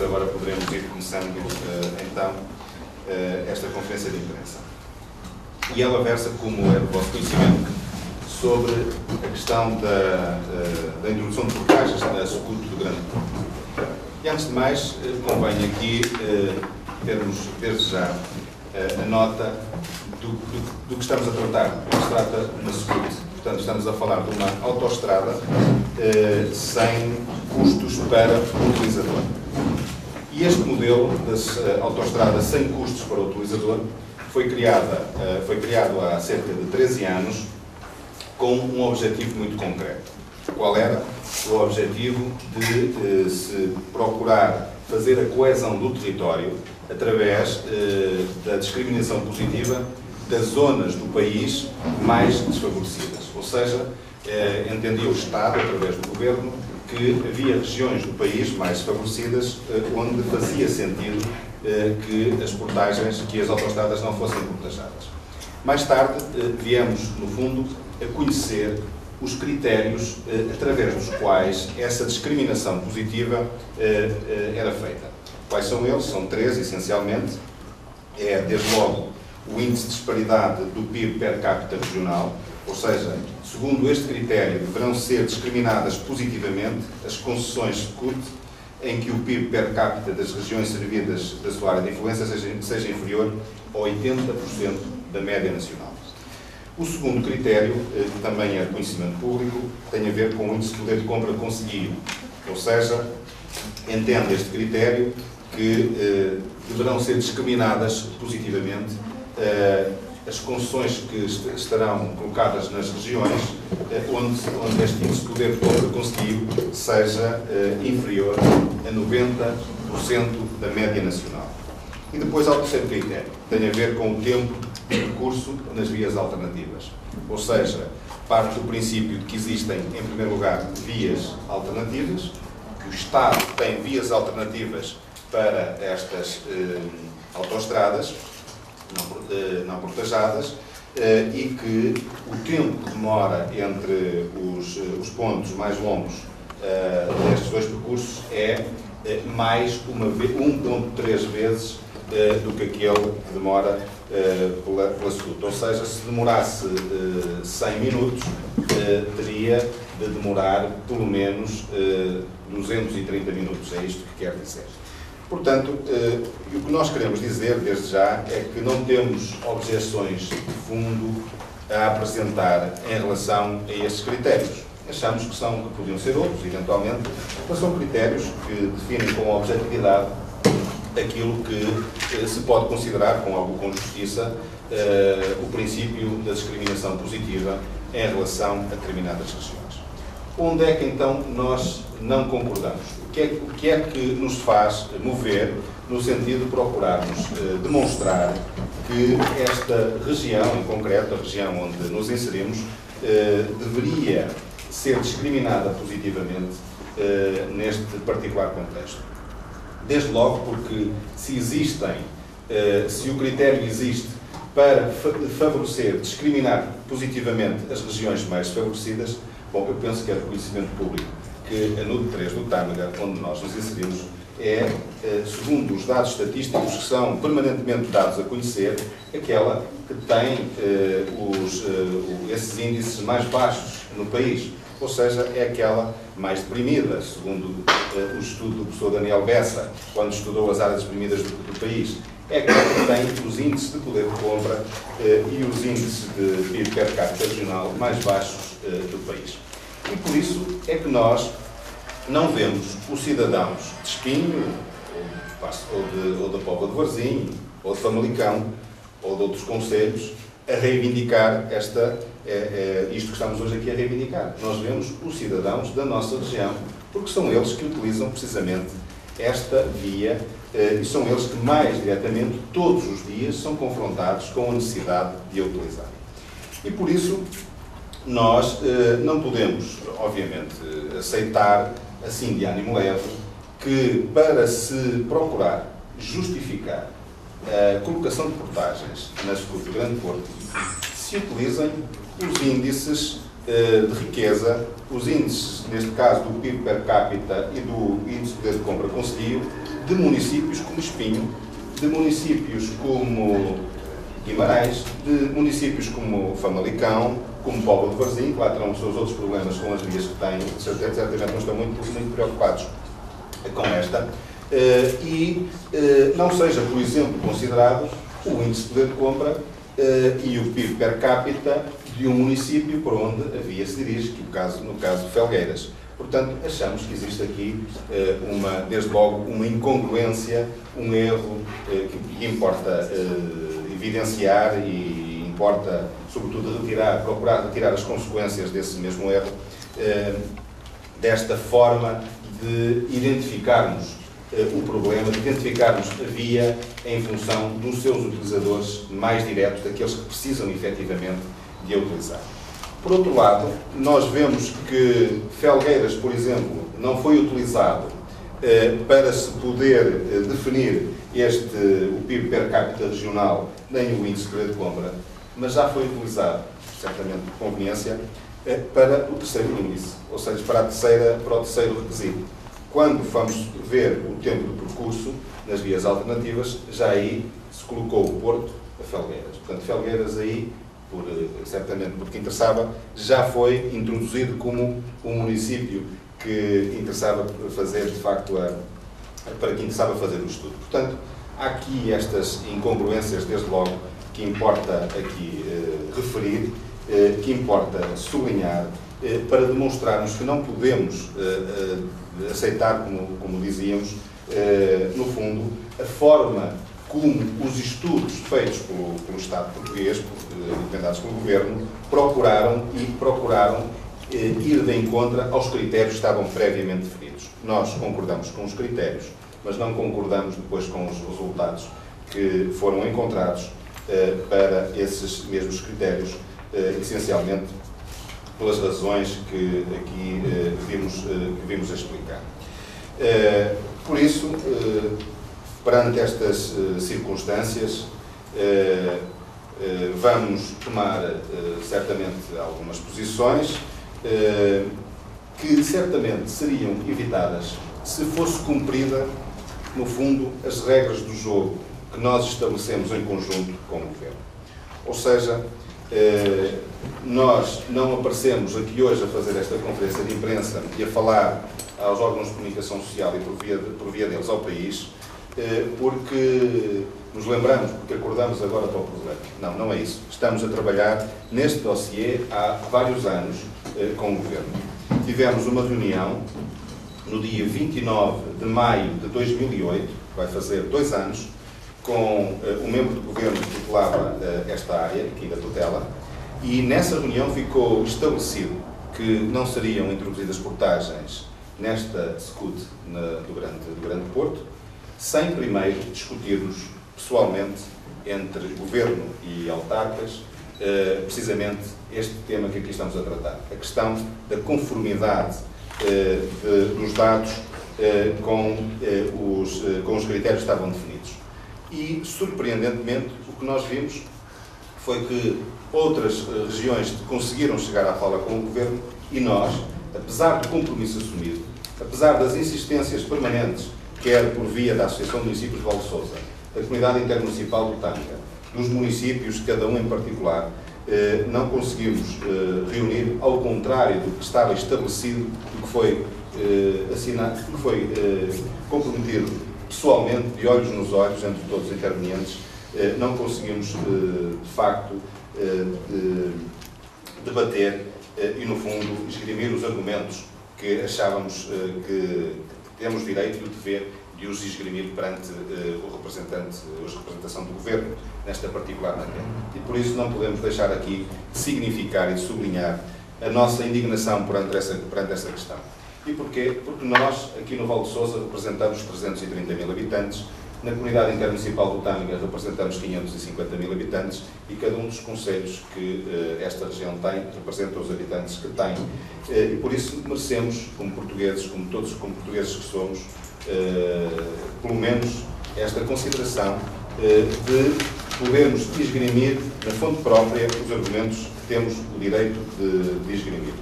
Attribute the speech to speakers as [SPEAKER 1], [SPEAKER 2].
[SPEAKER 1] agora poderemos ir começando então esta conferência de imprensa. E ela versa, como é do vosso conhecimento, sobre a questão da introdução de portagens na SCUT do Grande Porto. E antes de mais, convém aqui termos desde já a nota do que estamos a tratar. O que se trata na SCUT. Portanto, estamos a falar de uma autoestrada sem custos para o utilizador. E este modelo de autoestrada sem custos para o utilizador foi criado há cerca de 13 anos com um objetivo muito concreto. Qual era? O objetivo de se procurar fazer a coesão do território através da discriminação positiva das zonas do país mais desfavorecidas. Ou seja, entendia o Estado, através do Governo, que havia regiões do país mais desfavorecidas onde fazia sentido que as portagens, que as autoestradas não fossem portajadas. Mais tarde, viemos, no fundo, a conhecer os critérios através dos quais essa discriminação positiva era feita. Quais são eles? São três, essencialmente. É, desde logo, o índice de disparidade do PIB per capita regional, ou seja, segundo este critério, deverão ser discriminadas positivamente as concessões SCUT em que o PIB per capita das regiões servidas da sua área de influência seja inferior a 80% da média nacional. O segundo critério, que também é de conhecimento público, tem a ver com o índice de poder de compra conseguido, ou seja, entende este critério que deverão ser discriminadas positivamente as concessões que estarão colocadas nas regiões onde este índice de poder de compra conseguido seja inferior a 90% da média nacional. E depois há o terceiro critério, que tem a ver com o tempo de percurso nas vias alternativas. Ou seja, parte do princípio de que existem, em primeiro lugar, vias alternativas, que o Estado tem vias alternativas para estas autoestradas não portajadas e que o tempo que demora entre os pontos mais longos destes dois percursos é mais 1,3 vezes do que aquele que demora pela SCUT. Ou seja, se demorasse 100 minutos, teria de demorar pelo menos 230 minutos. É isto que quer dizer. Portanto, o que nós queremos dizer, desde já, é que não temos objeções de fundo a apresentar em relação a estes critérios. Achamos que podiam ser outros, eventualmente, mas são critérios que definem com objetividade aquilo que se pode considerar, com justiça, o princípio da discriminação positiva em relação a determinadas regiões. Onde é que, então, nós não concordamos? O que é que nos faz mover no sentido de procurarmos demonstrar que esta região, em concreto, a região onde nos inserimos, deveria ser discriminada positivamente neste particular contexto? Desde logo porque se o critério existe para favorecer, discriminar positivamente as regiões mais desfavorecidas, bom, eu penso que é de conhecimento público que a NUD 3 do Tâmega, onde nós nos inserimos, é, segundo os dados estatísticos que são permanentemente dados a conhecer, aquela que tem esses índices mais baixos no país. Ou seja, é aquela mais deprimida, segundo o estudo do professor Daniel Bessa, quando estudou as áreas deprimidas do país. É aquela que tem os índices de poder de compra e os índices de PIB per capita regional mais baixos do país. E por isso é que não vemos os cidadãos de Espinho, ou da Póvoa de Varzim, ou de Famalicão, ou de outros concelhos, a reivindicar isto que estamos hoje aqui a reivindicar. Nós vemos os cidadãos da nossa região, porque são eles que utilizam precisamente esta via e são eles que mais diretamente, todos os dias, são confrontados com a necessidade de a utilizar. E por isso, nós não podemos, obviamente, aceitar, assim de ânimo leve, que para se procurar justificar a colocação de portagens na SCUT do Grande Porto, se utilizem os índices de riqueza, os índices, neste caso do PIB per capita e do índice de poder de compra conselhio, de municípios como Espinho, de municípios como Guimarães, de municípios como Famalicão, como Póvoa de Varzim, que lá terão os seus outros problemas com as vias que têm, certamente não estão muito preocupados com esta, não seja, por exemplo, considerado o índice de poder de compra e o PIB per capita de um município por onde a via se dirige, que no caso de Felgueiras. Portanto, achamos que existe aqui, desde logo, uma incongruência, um erro que importa evidenciar e importa, sobretudo, procurar retirar as consequências desse mesmo erro, desta forma de identificarmos o problema, de identificarmos a via em função dos seus utilizadores mais diretos, daqueles que precisam efetivamente de a utilizar. Por outro lado, nós vemos que Felgueiras, por exemplo, não foi utilizado para se poder definir o PIB per capita regional, nem o índice de poder de compra, mas já foi utilizado, certamente por conveniência, para o terceiro índice, ou seja, para o terceiro requisito. Quando vamos ver o tempo de percurso nas vias alternativas, já aí se colocou o Porto a Felgueiras. Portanto, Felgueiras aí, certamente porque interessava, já foi introduzido como um município que interessava fazer, de facto, para quem interessava fazer o estudo. Portanto, há aqui estas incongruências, desde logo, que importa aqui referir, que importa sublinhar, para demonstrarmos que não podemos aceitar, como dizíamos, no fundo, a forma como os estudos feitos pelo Estado português, encomendados pelo Governo, procuraram ir de encontro aos critérios que estavam previamente definidos. Nós concordamos com os critérios, mas não concordamos depois com os resultados que foram encontrados para esses mesmos critérios, essencialmente pelas razões que aqui vimos a explicar. Por isso, perante estas circunstâncias, vamos tomar certamente algumas posições que certamente seriam evitadas se fosse cumprida, no fundo, as regras do jogo que nós estabelecemos em conjunto com o Governo. Ou seja, nós não aparecemos aqui hoje a fazer esta conferência de imprensa e a falar aos órgãos de comunicação social e por via deles ao país, porque nos lembramos, porque acordamos agora para o problema. Não, não é isso. Estamos a trabalhar neste dossiê há vários anos com o Governo. Tivemos uma reunião no dia 29 de maio de 2008, vai fazer 2 anos, com o membro do Governo que tutelava esta área, aqui da tutela, e nessa reunião ficou estabelecido que não seriam introduzidas portagens nesta SCUT do Grande Porto, sem primeiro discutirmos pessoalmente entre Governo e autarcas precisamente este tema que aqui estamos a tratar, a questão da conformidade dos dados com os critérios que estavam definidos. E, surpreendentemente, o que nós vimos foi que outras regiões conseguiram chegar à fala com o Governo e nós, apesar do compromisso assumido, apesar das insistências permanentes, quer por via da Associação de Municípios de Val de Sousa, da Comunidade Intermunicipal do Tâmega, dos municípios, cada um em particular, não conseguimos reunir, ao contrário do que estava estabelecido, do que foi assinado, do que foi comprometido pessoalmente, de olhos nos olhos, entre todos os intervenientes, não conseguimos, de facto, debater e, no fundo, esgrimir os argumentos que achávamos que temos direito e o dever de os esgrimir perante a representação do Governo, nesta particular matéria. E por isso não podemos deixar aqui de significar e de sublinhar a nossa indignação perante essa questão. E porquê? Porque nós, aqui no Val de Sousa, representamos 330.000 habitantes, na Comunidade Intermunicipal do Tâmega representamos 550.000 habitantes e cada um dos concelhos que esta região tem representa os habitantes que tem. E por isso merecemos, como portugueses, como portugueses que somos, pelo menos esta consideração de podermos esgrimir na fonte própria os argumentos temos o direito de esgrimir.